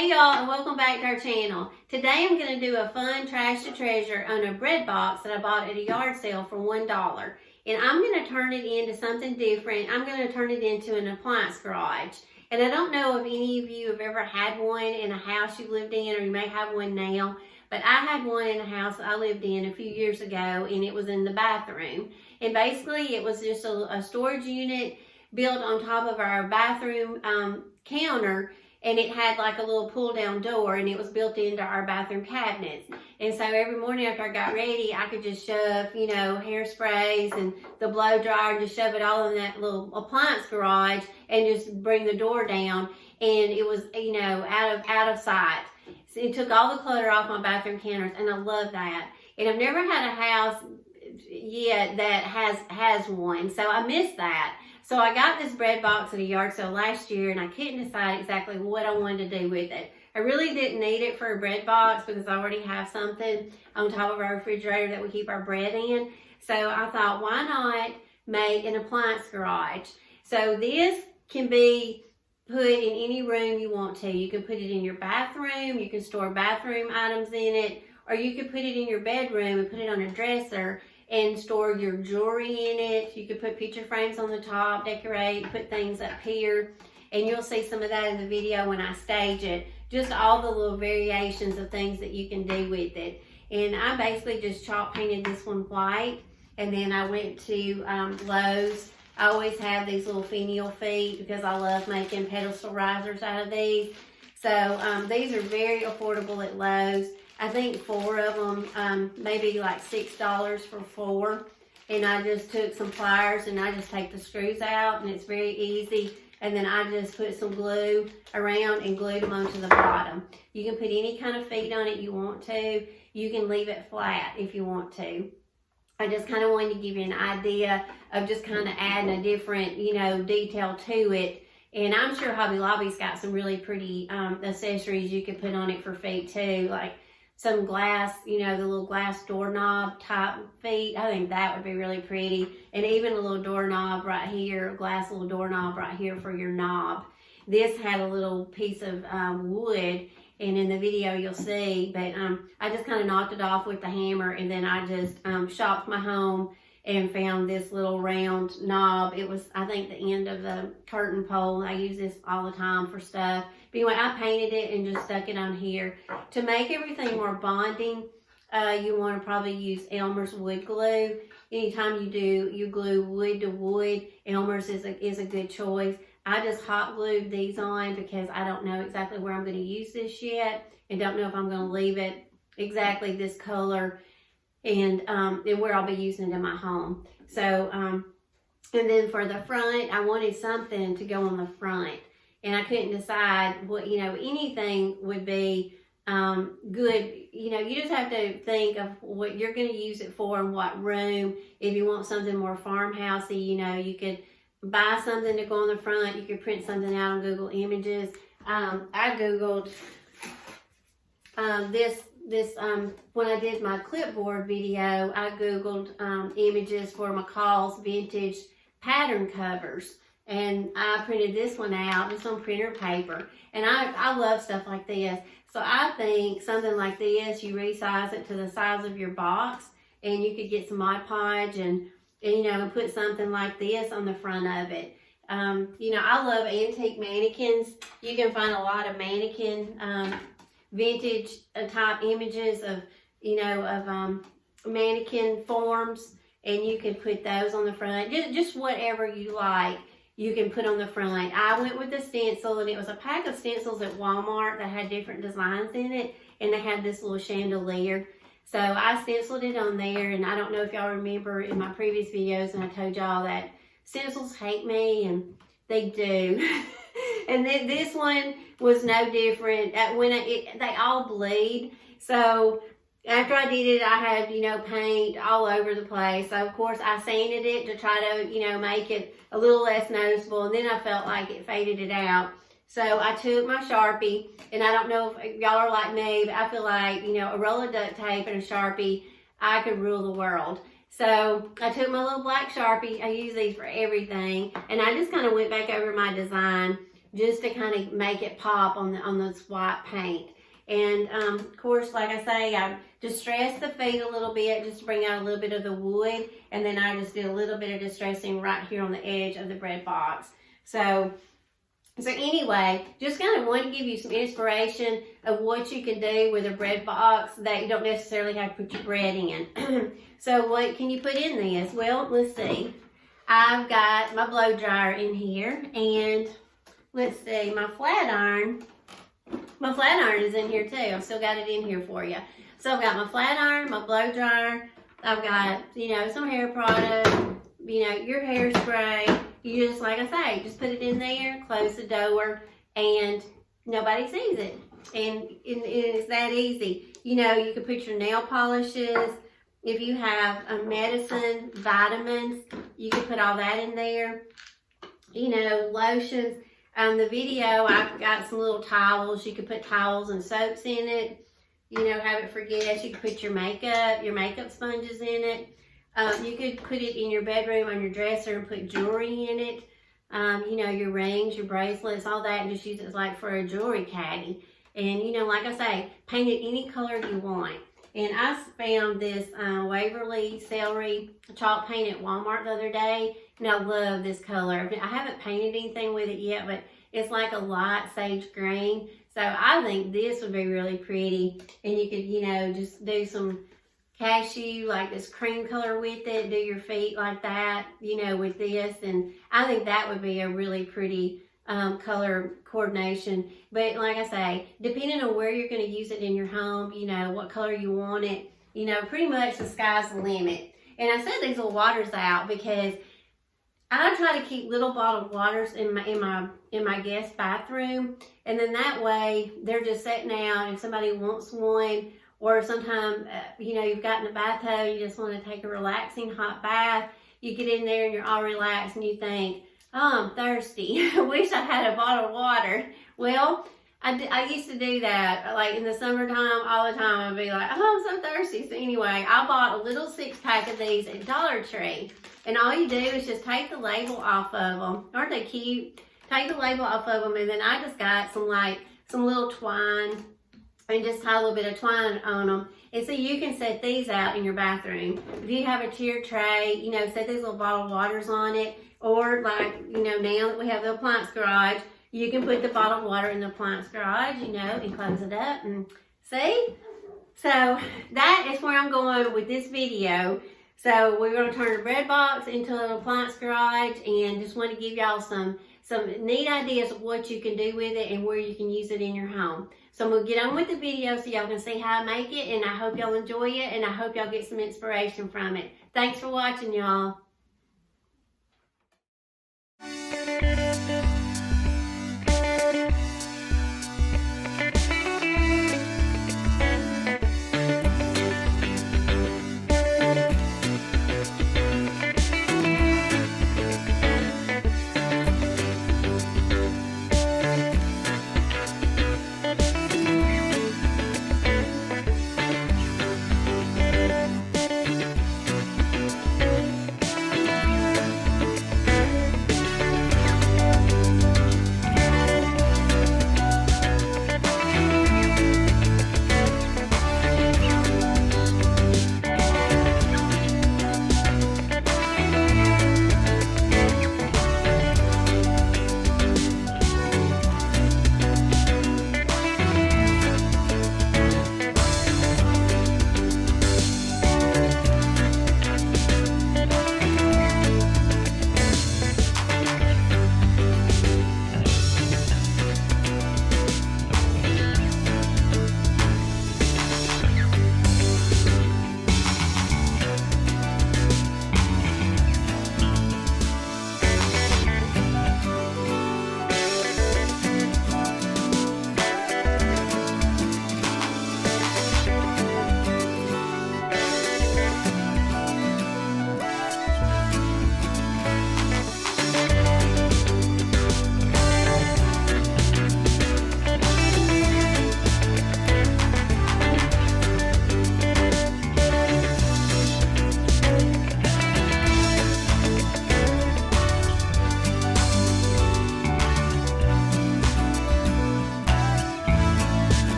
Hey y'all, and welcome back to our channel. Today I'm going to do a fun trash to treasure on a bread box that I bought at a yard sale for $1. And I'm going to turn it into something different. I'm going to turn it into an appliance garage. And I don't know if any of you have ever had one in a house you lived in, or you may have one now. But I had one in a house that I lived in a few years ago, and it was in the bathroom. And basically it was just a storage unit built on top of our bathroom counter. And it had like a little pull down door, and it was built into our bathroom cabinets. And so every morning after I got ready, I could just shove, hairsprays and the blow dryer and just shove it all in that little appliance garage and just bring the door down. And it was, out of sight. So it took all the clutter off my bathroom counters, and I love that. And I've never had a house yet that has one, so I missed that. So I got this bread box at a yard sale last year, and I couldn't decide exactly what I wanted to do with it. I really didn't need it for a bread box because I already have something on top of our refrigerator that we keep our bread in. So I thought, why not make an appliance garage? So this can be put in any room you want to. You can put it in your bathroom, you can store bathroom items in it, or you can put it in your bedroom and put it on a dresser and store your jewelry in it. You could put picture frames on the top, decorate, put things up here, and you'll see some of that in the video when I stage it. Just all the little variations of things that you can do with it. And I basically just chalk painted this one white, and then I went to Lowe's. I always have these little finial feet because I love making pedestal risers out of these. So these are very affordable at Lowe's. I think 4 of them, maybe like $6 for 4. And I just took some pliers and I just take the screws out, and it's very easy. And then I just put some glue around and glued them onto the bottom. You can put any kind of feet on it you want to. You can leave it flat if you want to. I just kind of wanted to give you an idea of just kind of adding a different, detail to it. And I'm sure Hobby Lobby's got some really pretty accessories you could put on it for feet too, like some glass, the little glass doorknob type feet. I think that would be really pretty. And even a little doorknob right here, a glass little doorknob right here for your knob. This had a little piece of wood, and in the video you'll see, but I just kind of knocked it off with the hammer, and then I just shopped my home and found this little round knob. It was, I think, the end of the curtain pole. I use this all the time for stuff. But anyway, I painted it and just stuck it on here. To make everything more bonding, you want to probably use Elmer's wood glue. Anytime you glue wood to wood, Elmer's is a good choice. I just hot glued these on because I don't know exactly where I'm going to use this yet, and don't know if I'm going to leave it exactly this color and where I'll be using it in my home. So, and then for the front, I wanted something to go on the front, and I couldn't decide what, anything would be good. You just have to think of what you're going to use it for and what room. If you want something more farmhousey, you could buy something to go on the front. You could print something out on Google Images. I Googled this when I did my clipboard video, I Googled images for McCall's vintage pattern covers. And I printed this one out just on printer paper. And I love stuff like this. So I think something like this, you resize it to the size of your box, and you could get some Mod Podge and put something like this on the front of it. I love antique mannequins. You can find a lot of mannequin vintage type images of mannequin forms, and you can put those on the front. Just whatever you like, you can put on the front. I went with the stencil, and it was a pack of stencils at Walmart that had different designs in it, and they had this little chandelier. So I stenciled it on there, and I don't know if y'all remember in my previous videos, and I told y'all that stencils hate me, and they do. And then this one was no different. They all bleed. So after I did it, I had, paint all over the place. So of course I sanded it to try to, make it a little less noticeable. And then I felt like it faded it out. So I took my Sharpie, and I don't know if y'all are like me, but I feel like, a roll of duct tape and a Sharpie, I could rule the world. So I took my little black Sharpie. I use these for everything. And I just kind of went back over my design just to kind of make it pop on this white paint. And of course, like I say, I distress the feet a little bit just to bring out a little bit of the wood, and then I just did a little bit of distressing right here on the edge of the bread box. So anyway, just kind of want to give you some inspiration of what you can do with a bread box that you don't necessarily have to put your bread in. So what can you put in this? Well, let's see. I've got my blow dryer in here, and let's see, my flat iron. My flat iron is in here too. I've still got it in here for you. So I've got my flat iron, my blow dryer. I've got, some hair product, your hairspray. You just, like I say, just put it in there, close the door, and nobody sees it. And it's that easy. You could put your nail polishes. If you have medicine, vitamins, you could put all that in there. Lotions. The video, I've got some little towels. You could put towels and soaps in it. Have it for guests. You could put your makeup sponges in it. You could put it in your bedroom on your dresser and put jewelry in it. Your rings, your bracelets, all that, and just use it like for a jewelry caddy. And, like I say, paint it any color you want. And I found this Waverly Celery chalk paint at Walmart the other day, and I love this color. I haven't painted anything with it yet, but it's like a light sage green. So I think this would be really pretty. And you could, just do some cashew, like this cream color with it, do your feet like that, with this. And I think that would be a really pretty color coordination. But like I say, depending on where you're going to use it in your home, what color you want it, pretty much the sky's the limit. And I set these little waters out because I try to keep little bottled waters in my guest bathroom, and then that way they're just sitting out. If somebody wants one, or sometimes you've got in the bathtub, you just want to take a relaxing hot bath. You get in there and you're all relaxed, and you think, oh, I'm thirsty. I wish I had a bottle of water. Well, I used to do that. Like in the summertime, all the time, I'd be like, oh, I'm so thirsty. So anyway, I bought a little 6-pack of these at Dollar Tree. And all you do is just take the label off of them. Aren't they cute? Take the label off of them, and then I just got some little twine, and just tie a little bit of twine on them. And so you can set these out in your bathroom. If you have a tier tray, set these little bottled waters on it. Or like, now that we have the appliance garage, you can put the bottled water in the appliance garage, and close it up. And see? So that is where I'm going with this video. So we're going to turn the bread box into an appliance garage, and just want to give y'all some neat ideas of what you can do with it and where you can use it in your home. So I'm going to get on with the video so y'all can see how I make it, and I hope y'all enjoy it, and I hope y'all get some inspiration from it. Thanks for watching, y'all.